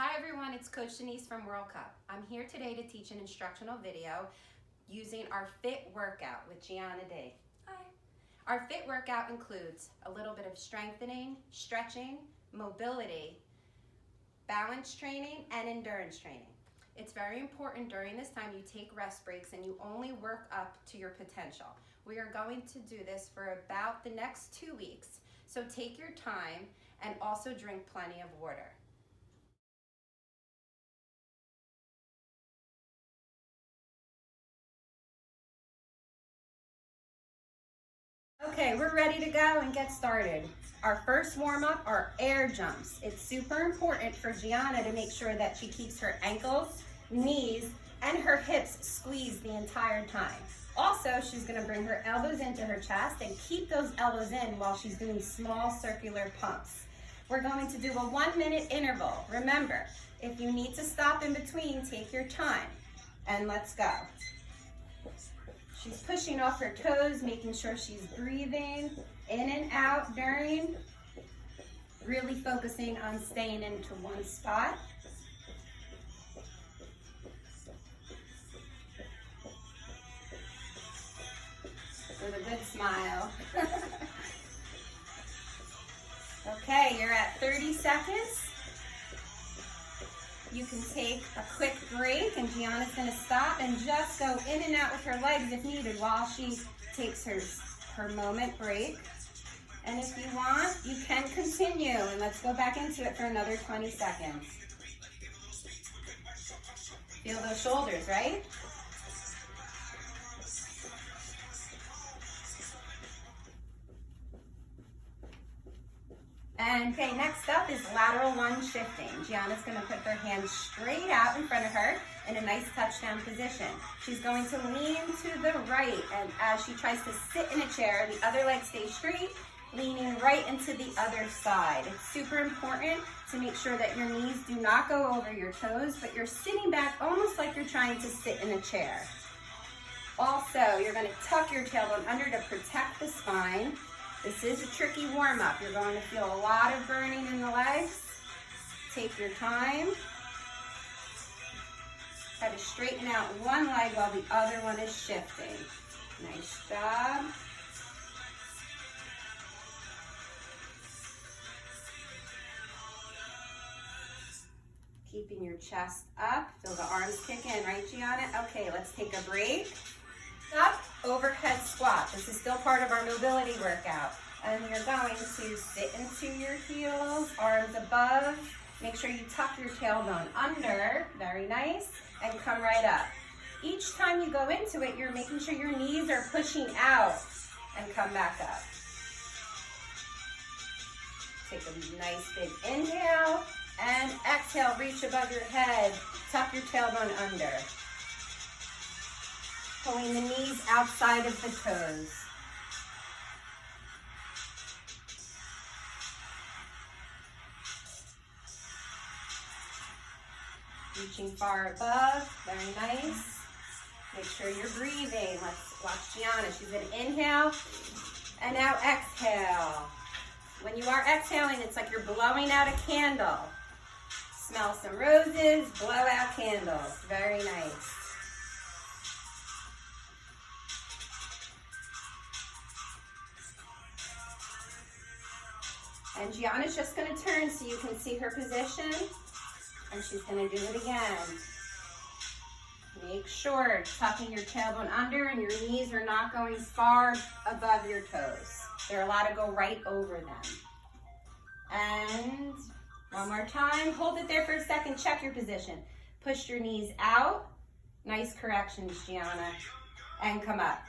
Hi everyone, it's Coach Denise from World Cup. I'm here today to teach an instructional video using our FIT workout with Gianna D. Hi. Our FIT workout includes a little bit of strengthening, stretching, mobility, balance training, and endurance training. It's very important during this time you take rest breaks and you only work up to your potential. We are going to do this for about the next 2 weeks, so take your time and also drink plenty of water. Okay, we're ready to go and get started. Our first warm-up are air jumps. It's super important for Gianna to make sure that she keeps her ankles, knees, and her hips squeezed the entire time. Also, she's gonna bring her elbows into her chest and keep those elbows in while she's doing small circular pumps. We're going to do a 1-minute interval. Remember, if you need to stop in between, take your time, and let's go. She's pushing off her toes, making sure she's breathing in and out during, really focusing on staying into one spot. With a good smile. Okay, you're at 30 seconds. You can take a quick break, and Gianna's gonna stop and just go in and out with her legs if needed while she takes her moment break. And if you want, you can continue, and let's go back into it for another 20 seconds. Feel those shoulders, right? And okay, next up is lateral lunge shifting. Gianna's gonna put her hands straight out in front of her in a nice touchdown position. She's going to lean to the right, and as she tries to sit in a chair, the other leg stays straight, leaning right into the other side. It's super important to make sure that your knees do not go over your toes, but you're sitting back almost like you're trying to sit in a chair. Also, you're gonna tuck your tailbone under to protect the spine. This is a tricky warm-up. You're going to feel a lot of burning in the legs. Take your time. Try to straighten out one leg while the other one is shifting. Nice job. Keeping your chest up. Feel the arms kick in, right, Gianna? Okay, let's take a break. Up, overhead squat. This is still part of our mobility workout. And you're going to sit into your heels, arms above. Make sure you tuck your tailbone under, very nice, and come right up. Each time you go into it, you're making sure your knees are pushing out and come back up. Take a nice big inhale, and exhale, reach above your head, tuck your tailbone under. Pulling the knees outside of the toes. Reaching far above, very nice. Make sure you're breathing. Let's watch Gianna. She's going to inhale, and now exhale. When you are exhaling, it's like you're blowing out a candle. Smell some roses, blow out candles. Very nice. And Gianna's just going to turn so you can see her position, and she's going to do it again. Make sure tucking your tailbone under and your knees are not going far above your toes. They're allowed to go right over them. And one more time, hold it there for a second, check your position. Push your knees out. Nice corrections, Gianna. And come up.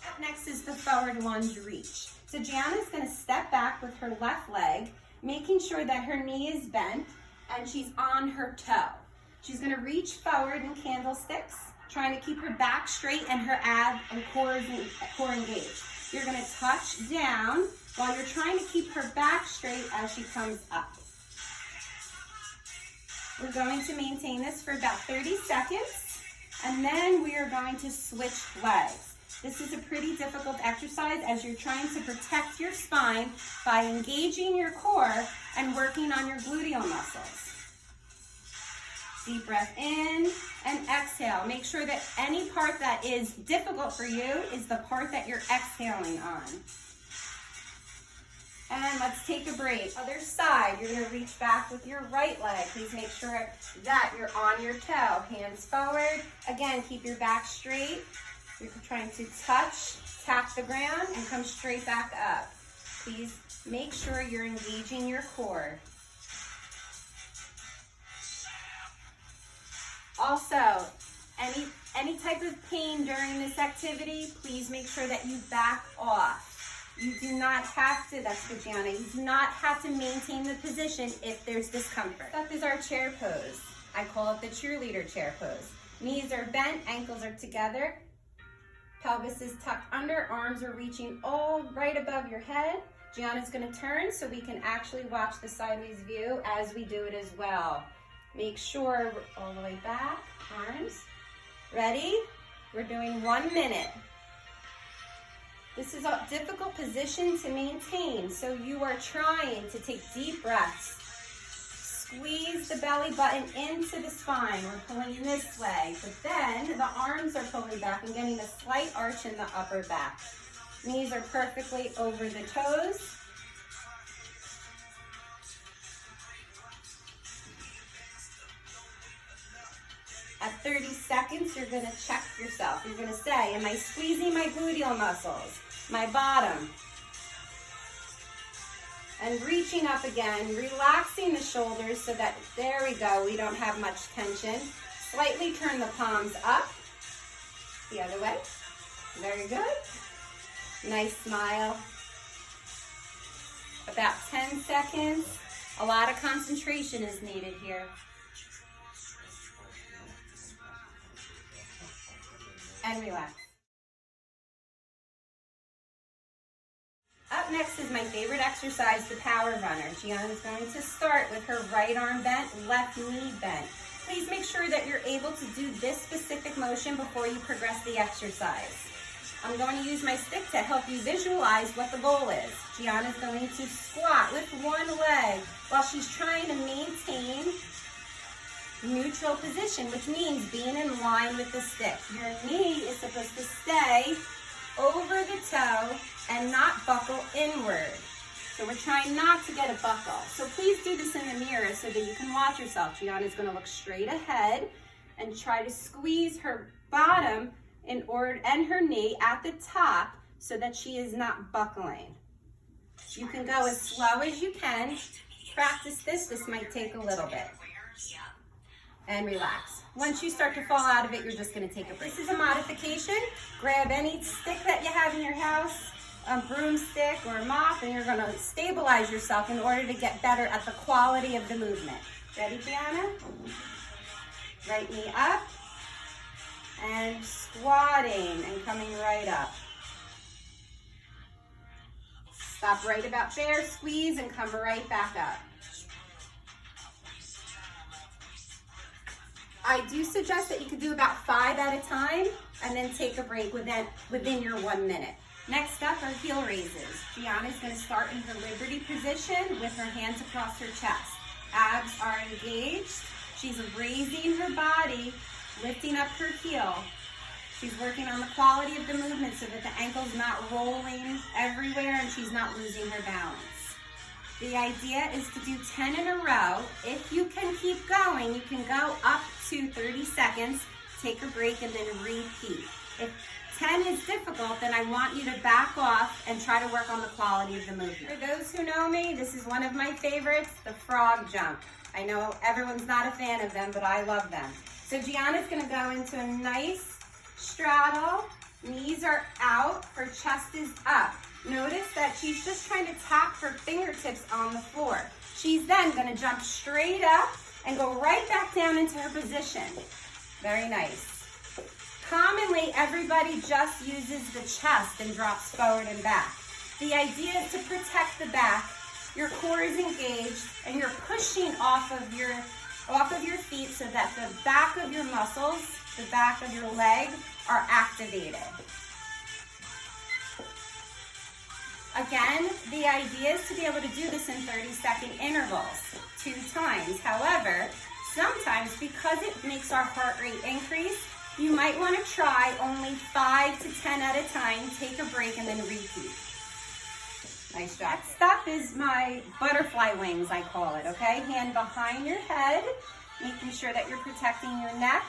Up next is the forward lunge reach. So Gianna's gonna step back with her left leg, making sure that her knee is bent and she's on her toe. She's gonna reach forward in candlesticks, trying to keep her back straight and her ab and core engaged. You're gonna touch down while you're trying to keep her back straight as she comes up. We're going to maintain this for about 30 seconds, and then we are going to switch legs. This is a pretty difficult exercise as you're trying to protect your spine by engaging your core and working on your gluteal muscles. Deep breath in and exhale. Make sure that any part that is difficult for you is the part that you're exhaling on. And let's take a break. Other side, you're gonna reach back with your right leg. Please make sure that you're on your toe. Hands forward. Again, keep your back straight. You're trying to tap the ground, and come straight back up. Please make sure you're engaging your core. Also, any type of pain during this activity, please make sure that you back off. You do not have to, that's good, Gianna, you do not have to maintain the position if there's discomfort. That is our chair pose. I call it the cheerleader chair pose. Knees are bent, ankles are together, pelvis is tucked under, arms are reaching all right above your head. Gianna's gonna turn so we can actually watch the sideways view as we do it as well. Make sure we're all the way back, arms. Ready? We're doing 1 minute. This is a difficult position to maintain, so you are trying to take deep breaths. Squeeze the belly button into the spine. We're pulling this way, but then the arms are pulling back and getting a slight arch in the upper back. Knees are perfectly over the toes. At 30 seconds, you're gonna check yourself. You're gonna say, am I squeezing my gluteal muscles, my bottom? And reaching up again, relaxing the shoulders so that, there we go, we don't have much tension. Slightly turn the palms up, the other way. Very good. Nice smile. About 10 seconds. A lot of concentration is needed here. And relax. Up next is my favorite exercise, the power runner. Gianna's going to start with her right arm bent, left knee bent. Please make sure that you're able to do this specific motion before you progress the exercise. I'm going to use my stick to help you visualize what the goal is. Gianna's going to squat with one leg while she's trying to maintain neutral position, which means being in line with the stick. Your knee is supposed to stay over the toe and not buckle inward. So we're trying not to get a buckle. So please do this in the mirror so that you can watch yourself. Gianna's going to look straight ahead and try to squeeze her bottom and her knee at the top so that she is not buckling. You can go as slow as you can. Practice this. This might take a little bit. And relax. Once you start to fall out of it, you're just gonna take a break. This is a modification. Grab any stick that you have in your house, a broomstick or a mop, and you're gonna stabilize yourself in order to get better at the quality of the movement. Ready, Gianna? Right knee up, and squatting and coming right up. Stop right about there, squeeze, and come right back up. I do suggest that you could do about 5 at a time and then take a break within your 1 minute. Next up are heel raises. Gianna's going to start in her Liberty position with her hands across her chest. Abs are engaged. She's raising her body, lifting up her heel. She's working on the quality of the movement so that the ankle's not rolling everywhere and she's not losing her balance. The idea is to do 10 in a row. If you can keep going, you can go up to 30 seconds, take a break, and then repeat. If 10 is difficult, then I want you to back off and try to work on the quality of the movement. For those who know me, this is one of my favorites, the frog jump. I know everyone's not a fan of them, but I love them. So Gianna's gonna go into a nice straddle. Knees are out, her chest is up. Notice that she's just trying to tap her fingertips on the floor. She's then gonna jump straight up and go right back down into her position. Very nice. Commonly, everybody just uses the chest and drops forward and back. The idea is to protect the back. Your core is engaged and you're pushing off of your feet so that the back of your muscles, the back of your leg are activated. Again, the idea is to be able to do this in 30-second intervals, 2 times. However, sometimes, because it makes our heart rate increase, you might want to try only 5 to 10 at a time, take a break, and then repeat. Nice job. Next up is my butterfly wings, I call it, okay? Hand behind your head, making sure that you're protecting your neck.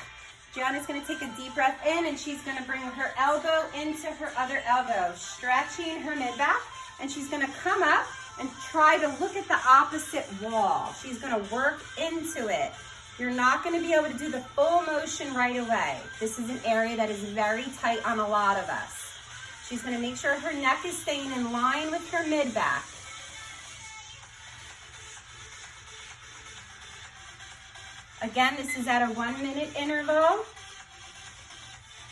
Gianna's going to take a deep breath in, and she's going to bring her elbow into her other elbow, stretching her mid-back, and she's going to come up and try to look at the opposite wall. She's going to work into it. You're not going to be able to do the full motion right away. This is an area that is very tight on a lot of us. She's going to make sure her neck is staying in line with her mid-back. Again, this is at a 1-minute interval.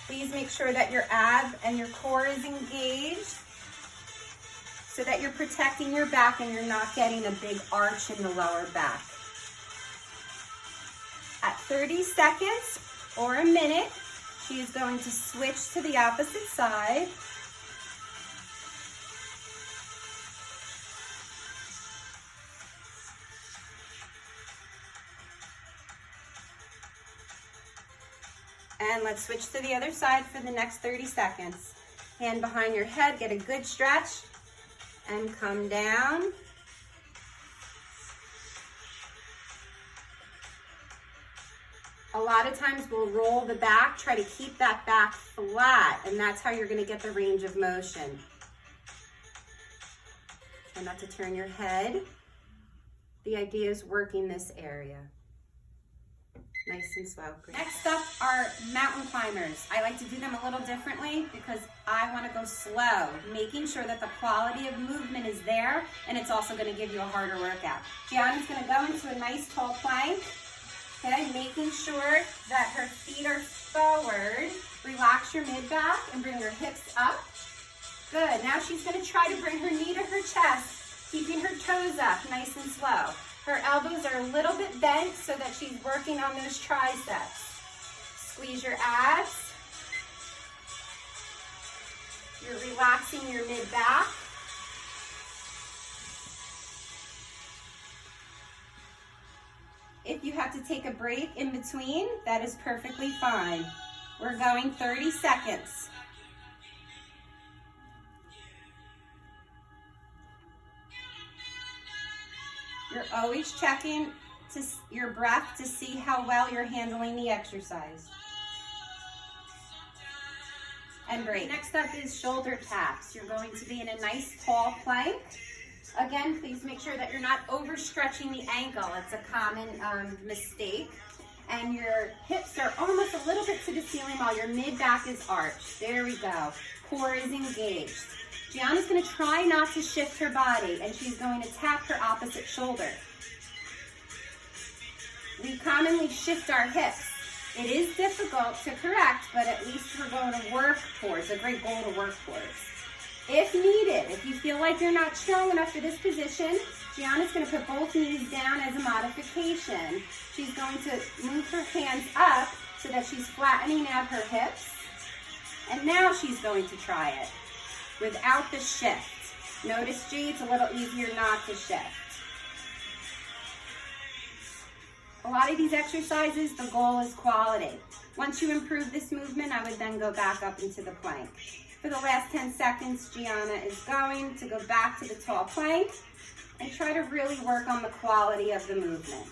Please make sure that your ab and your core is engaged so that you're protecting your back and you're not getting a big arch in the lower back. At 30 seconds or a minute, she is going to switch to the opposite side. And let's switch to the other side for the next 30 seconds. Hand behind your head, get a good stretch, and come down. A lot of times we'll roll the back, try to keep that back flat, and that's how you're going to get the range of motion. Try not to turn your head. The idea is working this area. Nice and slow. Great. Next up are mountain climbers. I like to do them a little differently because I want to go slow, making sure that the quality of movement is there, and it's also going to give you a harder workout. Gianna's going to go into a nice tall plank, okay, making sure that her feet are forward. Relax your mid-back and bring your hips up. Good. Now she's going to try to bring her knee to her chest, keeping her toes up nice and slow. Her elbows are a little bit bent so that she's working on those triceps. Squeeze your abs. You're relaxing your mid-back. If you have to take a break in between, that is perfectly fine. We're going 30 seconds. You're always checking your breath to see how well you're handling the exercise. And break. Next up is shoulder taps. You're going to be in a nice tall plank. Again, please make sure that you're not overstretching the ankle. It's a common mistake. And your hips are almost a little bit to the ceiling while your mid-back is arched. There we go. Core is engaged. Gianna's going to try not to shift her body, and she's going to tap her opposite shoulder. We commonly shift our hips. It is difficult to correct, but at least we're going to work towards, a great goal to work towards. If needed, if you feel like you're not strong enough for this position, Gianna's going to put both knees down as a modification. She's going to move her hands up so that she's flattening out her hips. And now she's going to try it without the shift. Notice, G, it's a little easier not to shift. A lot of these exercises, the goal is quality. Once you improve this movement, I would then go back up into the plank. For the last 10 seconds, Gianna is going to go back to the tall plank and try to really work on the quality of the movement.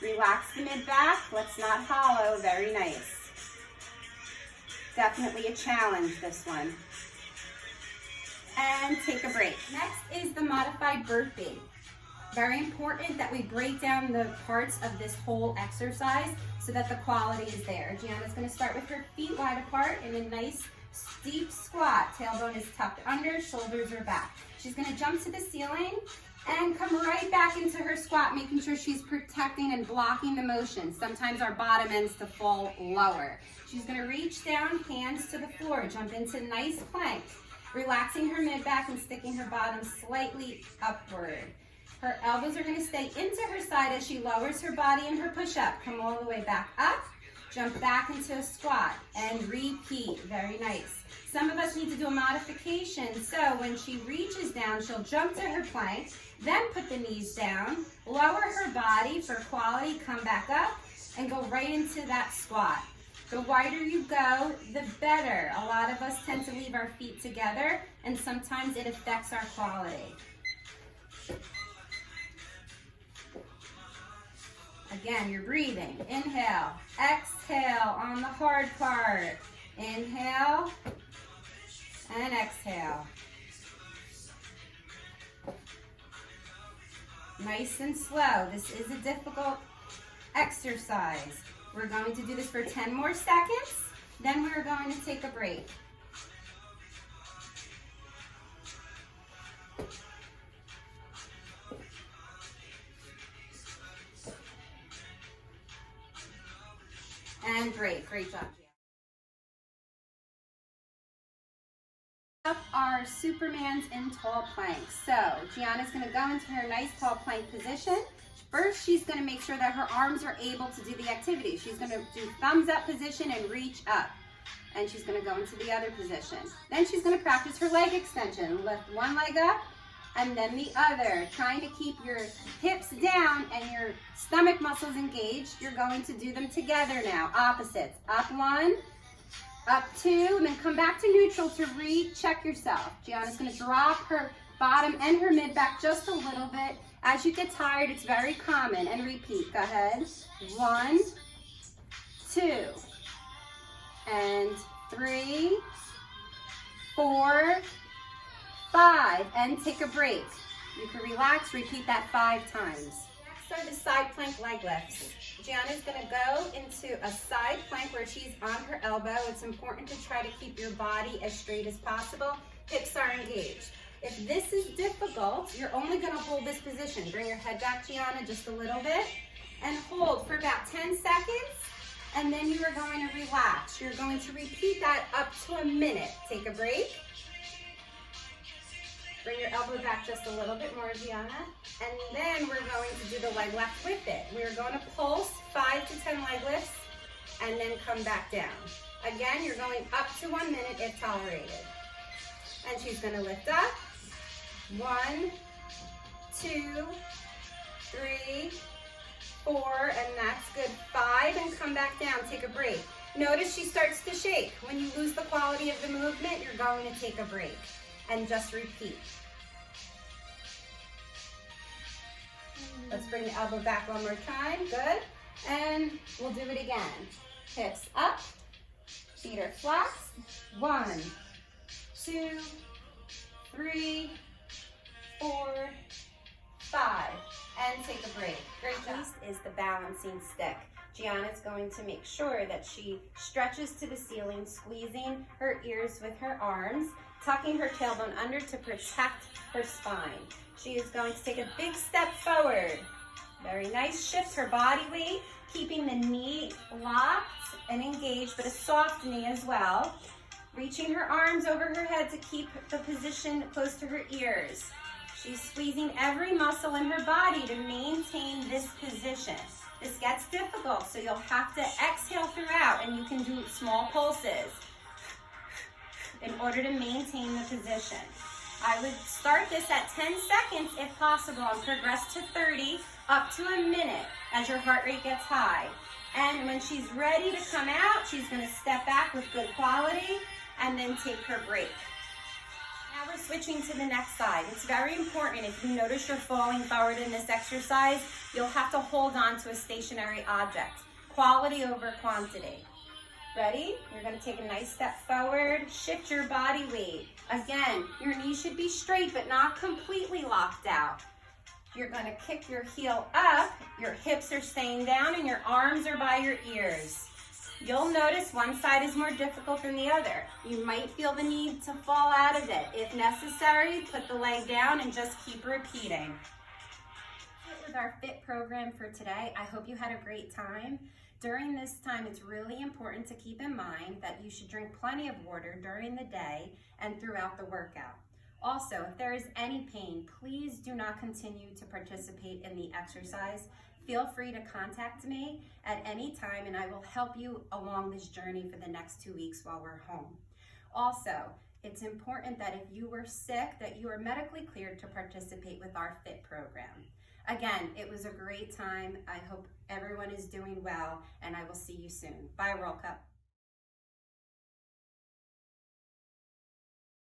Relax the mid-back. Let's not hollow. Very nice. Definitely a challenge, this one. And take a break. Next is the modified burpee. Very important that we break down the parts of this whole exercise so that the quality is there. Gianna's going to start with her feet wide apart in a nice steep squat. Tailbone is tucked under, shoulders are back. She's going to jump to the ceiling and come right back into her squat, making sure she's protecting and blocking the motion. Sometimes our bottom ends to fall lower. She's going to reach down, hands to the floor, jump into nice plank, relaxing her mid-back and sticking her bottom slightly upward. Her elbows are going to stay into her side as she lowers her body in her push-up. Come all the way back up, jump back into a squat, and repeat. Very nice. Some of us need to do a modification. So when she reaches down, she'll jump to her plank, then put the knees down, lower her body for quality, come back up, and go right into that squat. The wider you go, the better. A lot of us tend to leave our feet together, and sometimes it affects our quality. Again, you're breathing. Inhale, exhale on the hard part. Inhale and exhale. Nice and slow. This is a difficult exercise. We're going to do this for 10 more seconds, then we're going to take a break. And break. Great job. Up our Supermans in tall planks. So Gianna's going to go into her nice tall plank position. First, she's going to make sure that her arms are able to do the activity. She's going to do thumbs up position and reach up. And she's going to go into the other position. Then she's going to practice her leg extension. Lift one leg up and then the other. Trying to keep your hips down and your stomach muscles engaged. You're going to do them together now. Opposites. Up one, up two, and then come back to neutral to recheck yourself. Gianna's going to drop her bottom and her mid back just a little bit. As you get tired, it's very common. And repeat. Go ahead. 1, 2, and 3, 4, 5, and take a break. You can relax. Repeat that 5 times. Next are the side plank leg lifts. Gianna's going to go into a side plank where she's on her elbow. It's important to try to keep your body as straight as possible. Hips are engaged. If this is difficult, you're only going to hold this position. Bring your head back, Gianna, just a little bit, and hold for about 10 seconds, and then you are going to relax. You're going to repeat that up to a minute. Take a break. Bring your elbow back just a little bit more, Gianna, and then we're going to do the leg lift with it. We're going to pulse 5 to 10 leg lifts, and then come back down. Again, you're going up to 1 minute if tolerated. And she's going to lift up. 1, 2, 3, 4, and that's good. 5, and come back down. Take a break. Notice she starts to shake. When you lose the quality of the movement, you're going to take a break. And just repeat. Let's bring the elbow back one more time. Good. And we'll do it again. Hips up. Feet are flexed. 1, 2, 3, 4, 5. And take a break. Great job. Next is the balancing stick. Gianna's going to make sure that she stretches to the ceiling, squeezing her ears with her arms, tucking her tailbone under to protect her spine. She is going to take a big step forward. Very nice. Shift her body weight, keeping the knee locked and engaged, but a soft knee as well. Reaching her arms over her head to keep the position close to her ears. She's squeezing every muscle in her body to maintain this position. This gets difficult, so you'll have to exhale throughout, and you can do small pulses in order to maintain the position. I would start this at 10 seconds if possible and progress to 30 up to a minute as your heart rate gets high. And when she's ready to come out, she's going to step back with good quality and then take her break. Now we're switching to the next side. It's very important. If you notice you're falling forward in this exercise, you'll have to hold on to a stationary object. Quality over quantity. Ready? You're going to take a nice step forward. Shift your body weight. Again, your knees should be straight but not completely locked out. You're going to kick your heel up. Your hips are staying down and your arms are by your ears. You'll notice one side is more difficult than the other. You might feel the need to fall out of it. If necessary, put the leg down and just keep repeating. That was our FIT program for today. I hope you had a great time. During this time, it's really important to keep in mind that you should drink plenty of water during the day and throughout the workout. Also, if there is any pain, please do not continue to participate in the exercise. Feel free to contact me at any time and I will help you along this journey for the next 2 weeks while we're home. Also, it's important that if you were sick, that you are medically cleared to participate with our FIT program. Again, it was a great time. I hope everyone is doing well, and I will see you soon. Bye, World Cup.